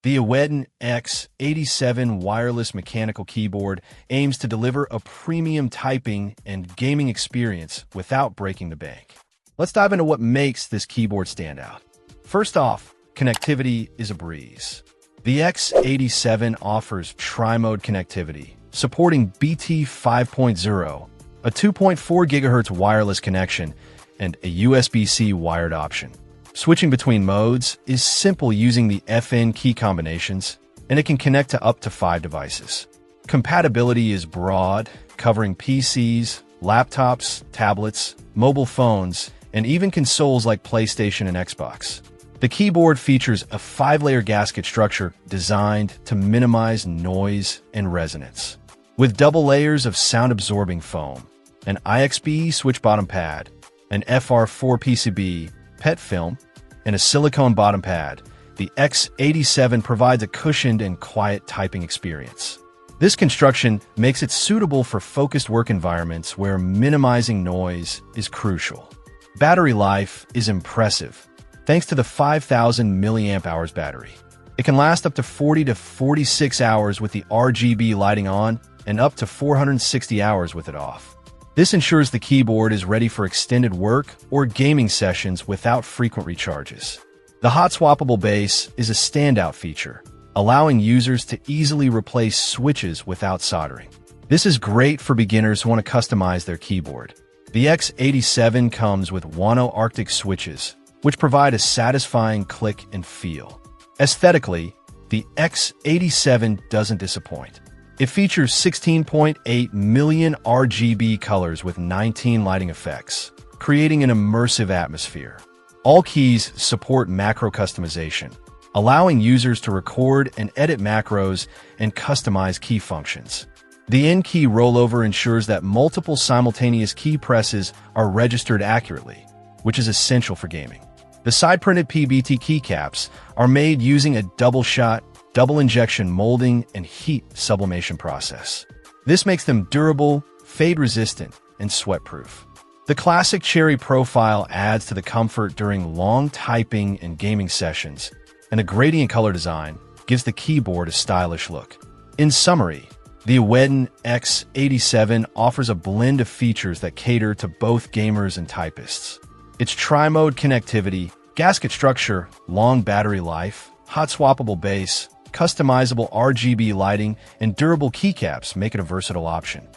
The EWEADN X87 wireless mechanical keyboard aims to deliver a premium typing and gaming experience without breaking the bank. Let's dive into what makes this keyboard stand out. First off, connectivity is a breeze. The X87 offers tri-mode connectivity, supporting BT 5.0, a 2.4 GHz wireless connection, and a USB-C wired option. Switching between modes is simple using the FN key combinations, and it can connect to up to 5 devices. Compatibility is broad, covering PCs, laptops, tablets, mobile phones, and even consoles like PlayStation and Xbox. The keyboard features a 5-layer gasket structure designed to minimize noise and resonance. With double layers of sound-absorbing foam, an IXB switch bottom pad, an FR4 PCB, PET film, and a silicone bottom pad, the X87 provides a cushioned and quiet typing experience. This construction makes it suitable for focused work environments where minimizing noise is crucial. Battery life is impressive, thanks to the 5,000 mAh battery. It can last up to 40 to 46 hours with the RGB lighting on and up to 460 hours with it off. This ensures the keyboard is ready for extended work or gaming sessions without frequent recharges. The hot-swappable base is a standout feature, allowing users to easily replace switches without soldering. This is great for beginners who want to customize their keyboard. The X87 comes with Wano Arctic switches, which provide a satisfying click and feel. Aesthetically, the X87 doesn't disappoint. It features 16.8 million RGB colors with 19 lighting effects, creating an immersive atmosphere. All keys support macro customization, allowing users to record and edit macros and customize key functions. The N-key rollover ensures that multiple simultaneous key presses are registered accurately, which is essential for gaming. The side-printed PBT keycaps are made using a double-shot, double-injection molding and heat sublimation process. This makes them durable, fade-resistant, and sweat-proof. The classic cherry profile adds to the comfort during long typing and gaming sessions, and a gradient color design gives the keyboard a stylish look. In summary, the EWEADN X87 offers a blend of features that cater to both gamers and typists. Its tri-mode connectivity, gasket structure, long battery life, hot-swappable base, customizable RGB lighting, and durable keycaps make it a versatile option.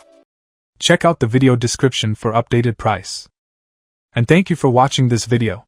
Check out the video description for updated price. And thank you for watching this video.